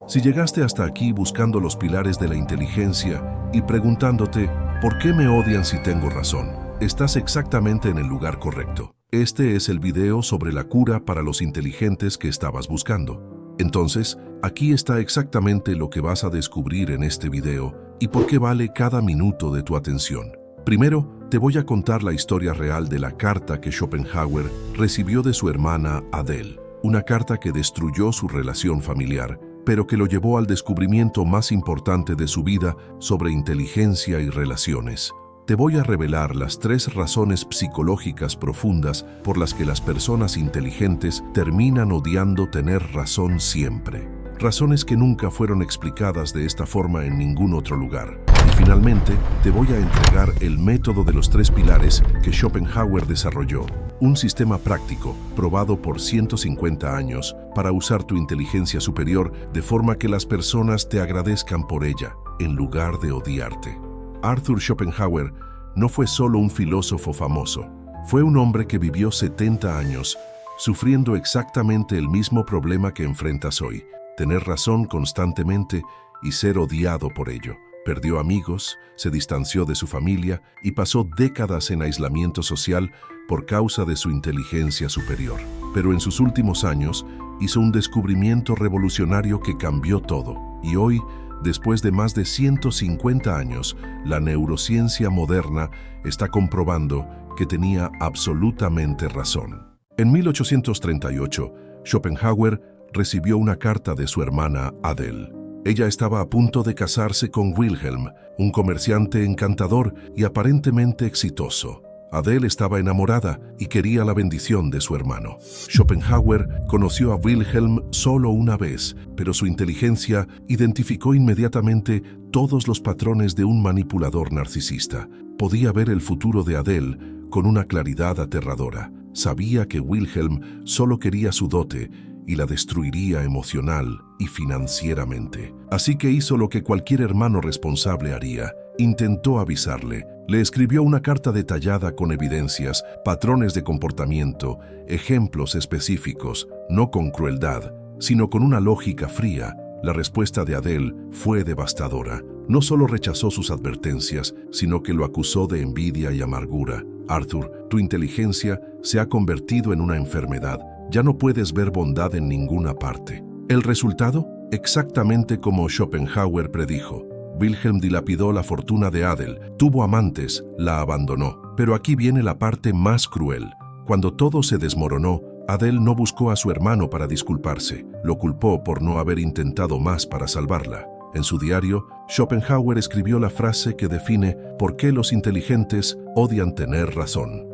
Si llegaste hasta aquí buscando los pilares de la inteligencia y preguntándote, ¿por qué me odian si tengo razón? Estás exactamente en el lugar correcto. Este es el video sobre la cura para los inteligentes que estabas buscando. Entonces, aquí está exactamente lo que vas a descubrir en este video y por qué vale cada minuto de tu atención. Primero, te voy a contar la historia real de la carta que Schopenhauer recibió de su hermana Adele. Una carta que destruyó su relación familiar, pero que lo llevó al descubrimiento más importante de su vida sobre inteligencia y relaciones. Te voy a revelar las 3 razones psicológicas profundas por las que las personas inteligentes terminan odiando tener razón siempre. Razones que nunca fueron explicadas de esta forma en ningún otro lugar. Y finalmente, te voy a entregar el método de los 3 pilares que Schopenhauer desarrolló. Un sistema práctico, probado por 150 años, para usar tu inteligencia superior de forma que las personas te agradezcan por ella, en lugar de odiarte. Arthur Schopenhauer no fue solo un filósofo famoso. Fue un hombre que vivió 70 años, sufriendo exactamente el mismo problema que enfrentas hoy: tener razón constantemente y ser odiado por ello. Perdió amigos, se distanció de su familia y pasó décadas en aislamiento social por causa de su inteligencia superior. Pero en sus últimos años hizo un descubrimiento revolucionario que cambió todo. Y hoy, después de más de 150 años, la neurociencia moderna está comprobando que tenía absolutamente razón. En 1838, Schopenhauer recibió una carta de su hermana Adele. Ella estaba a punto de casarse con Wilhelm, un comerciante encantador y aparentemente exitoso. Adele estaba enamorada y quería la bendición de su hermano. Schopenhauer conoció a Wilhelm solo una vez, pero su inteligencia identificó inmediatamente todos los patrones de un manipulador narcisista. Podía ver el futuro de Adele con una claridad aterradora. Sabía que Wilhelm solo quería su dote y la destruiría emocional y financieramente. Así que hizo lo que cualquier hermano responsable haría. Intentó avisarle. Le escribió una carta detallada con evidencias, patrones de comportamiento, ejemplos específicos, no con crueldad, sino con una lógica fría. La respuesta de Adele fue devastadora. No solo rechazó sus advertencias, sino que lo acusó de envidia y amargura. Arthur, tu inteligencia se ha convertido en una enfermedad. Ya no puedes ver bondad en ninguna parte. ¿El resultado? Exactamente como Schopenhauer predijo. Wilhelm dilapidó la fortuna de Adele, tuvo amantes, la abandonó. Pero aquí viene la parte más cruel. Cuando todo se desmoronó, Adele no buscó a su hermano para disculparse. Lo culpó por no haber intentado más para salvarla. En su diario, Schopenhauer escribió la frase que define por qué los inteligentes odian tener razón.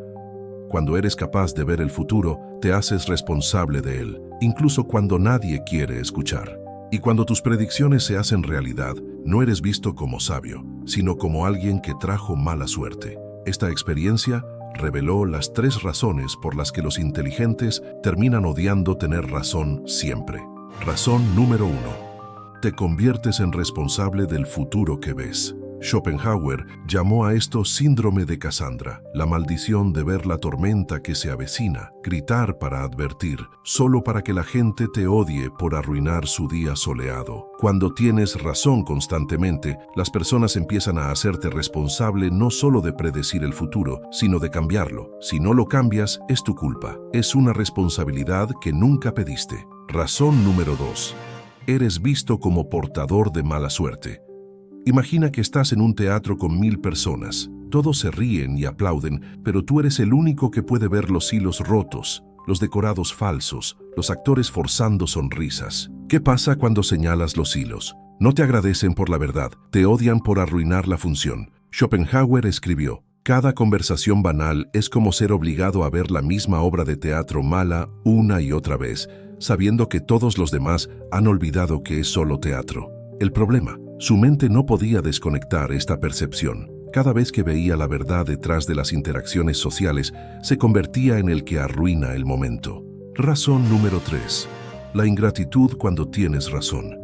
Cuando eres capaz de ver el futuro, te haces responsable de él, incluso cuando nadie quiere escuchar. Y cuando tus predicciones se hacen realidad, no eres visto como sabio, sino como alguien que trajo mala suerte. Esta experiencia reveló las 3 razones por las que los inteligentes terminan odiando tener razón siempre. Razón número 1. Te conviertes en responsable del futuro que ves. Schopenhauer llamó a esto síndrome de Cassandra, la maldición de ver la tormenta que se avecina, gritar para advertir, solo para que la gente te odie por arruinar su día soleado. Cuando tienes razón constantemente, las personas empiezan a hacerte responsable no solo de predecir el futuro, sino de cambiarlo. Si no lo cambias, es tu culpa. Es una responsabilidad que nunca pediste. Razón número 2. Eres visto como portador de mala suerte. Imagina que estás en un teatro con 1000 personas. Todos se ríen y aplauden, pero tú eres el único que puede ver los hilos rotos, los decorados falsos, los actores forzando sonrisas. ¿Qué pasa cuando señalas los hilos? No te agradecen por la verdad, te odian por arruinar la función. Schopenhauer escribió: cada conversación banal es como ser obligado a ver la misma obra de teatro mala una y otra vez, sabiendo que todos los demás han olvidado que es solo teatro. El problema: su mente no podía desconectar esta percepción. Cada vez que veía la verdad detrás de las interacciones sociales, se convertía en el que arruina el momento. Razón número 3. La ingratitud cuando tienes razón.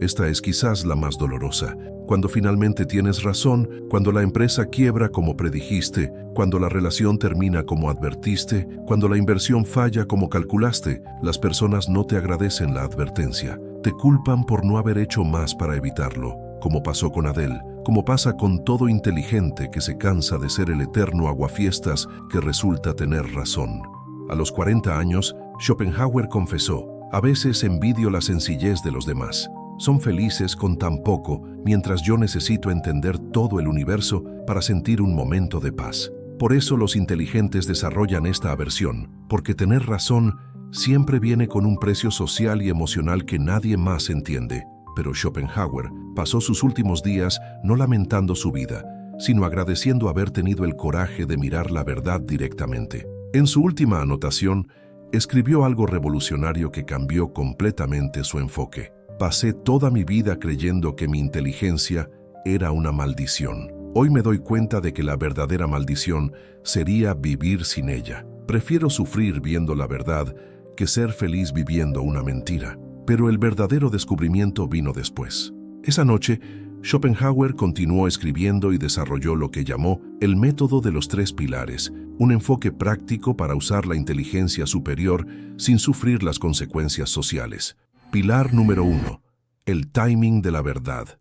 Esta es quizás la más dolorosa. Cuando finalmente tienes razón, cuando la empresa quiebra como predijiste, cuando la relación termina como advertiste, cuando la inversión falla como calculaste, las personas no te agradecen la advertencia. te culpan por no haber hecho más para evitarlo, como pasó con Adele, como pasa con todo inteligente que se cansa de ser el eterno aguafiestas que resulta tener razón. A los 40 años, Schopenhauer confesó: a veces envidio la sencillez de los demás. Son felices con tan poco, mientras yo necesito entender todo el universo para sentir un momento de paz. Por eso los inteligentes desarrollan esta aversión, porque tener razón siempre viene con un precio social y emocional que nadie más entiende. Pero Schopenhauer pasó sus últimos días no lamentando su vida, sino agradeciendo haber tenido el coraje de mirar la verdad directamente. En su última anotación, escribió algo revolucionario que cambió completamente su enfoque. Pasé toda mi vida creyendo que mi inteligencia era una maldición. Hoy me doy cuenta de que la verdadera maldición sería vivir sin ella. Prefiero sufrir viendo la verdad que ser feliz viviendo una mentira. Pero el verdadero descubrimiento vino después. Esa noche, Schopenhauer continuó escribiendo y desarrolló lo que llamó el método de los 3 pilares, un enfoque práctico para usar la inteligencia superior sin sufrir las consecuencias sociales. Pilar número 1. El timing de la verdad.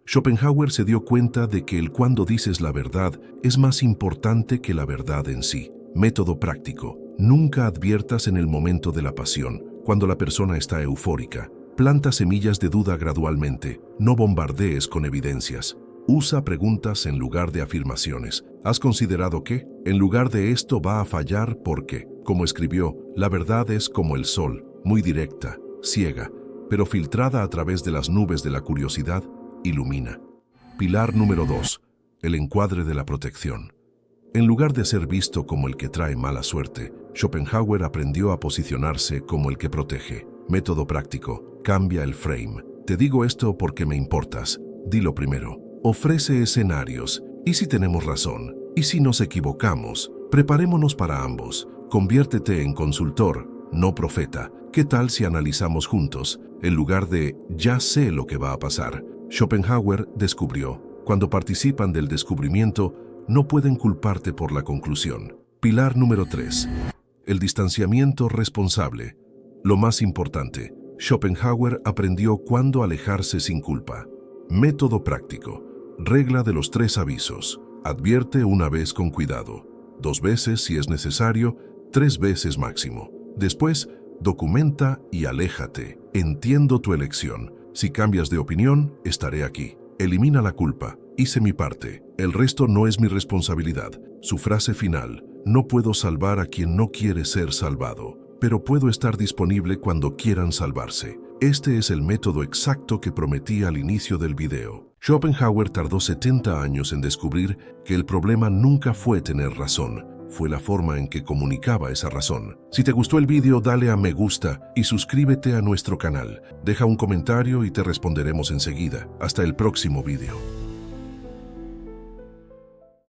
Schopenhauer se dio cuenta de que el cuando dices la verdad es más importante que la verdad en sí. Método práctico. Nunca adviertas en el momento de la pasión, cuando la persona está eufórica. Planta semillas de duda gradualmente. No bombardees con evidencias. Usa preguntas en lugar de afirmaciones. ¿Has considerado que? En lugar de esto va a fallar porque, como escribió, la verdad es como el sol, muy directa, ciega, pero filtrada a través de las nubes de la curiosidad, ilumina. Pilar número 2. El encuadre de la protección. En lugar de ser visto como el que trae mala suerte, Schopenhauer aprendió a posicionarse como el que protege. Método práctico. Cambia el frame. Te digo esto porque me importas. Dilo primero. Ofrece escenarios. ¿Y si tenemos razón? ¿Y si nos equivocamos? Preparémonos para ambos. Conviértete en consultor, no profeta. ¿Qué tal si analizamos juntos? En lugar de ya sé lo que va a pasar. Schopenhauer descubrió: cuando participan del descubrimiento, no pueden culparte por la conclusión. Pilar número 3. El distanciamiento responsable. Lo más importante, Schopenhauer aprendió cuándo alejarse sin culpa. Método práctico. Regla de los 3 avisos. Advierte una vez con cuidado, 2 veces si es necesario, 3 veces máximo. Después, documenta y aléjate. Entiendo tu elección. Si cambias de opinión, estaré aquí. Elimina la culpa. Hice mi parte. El resto no es mi responsabilidad. Su frase final: no puedo salvar a quien no quiere ser salvado, pero puedo estar disponible cuando quieran salvarse. Este es el método exacto que prometí al inicio del video. Schopenhauer tardó 70 años en descubrir que el problema nunca fue tener razón, fue la forma en que comunicaba esa razón. Si te gustó el video, dale a me gusta y suscríbete a nuestro canal. Deja un comentario y te responderemos enseguida. Hasta el próximo video.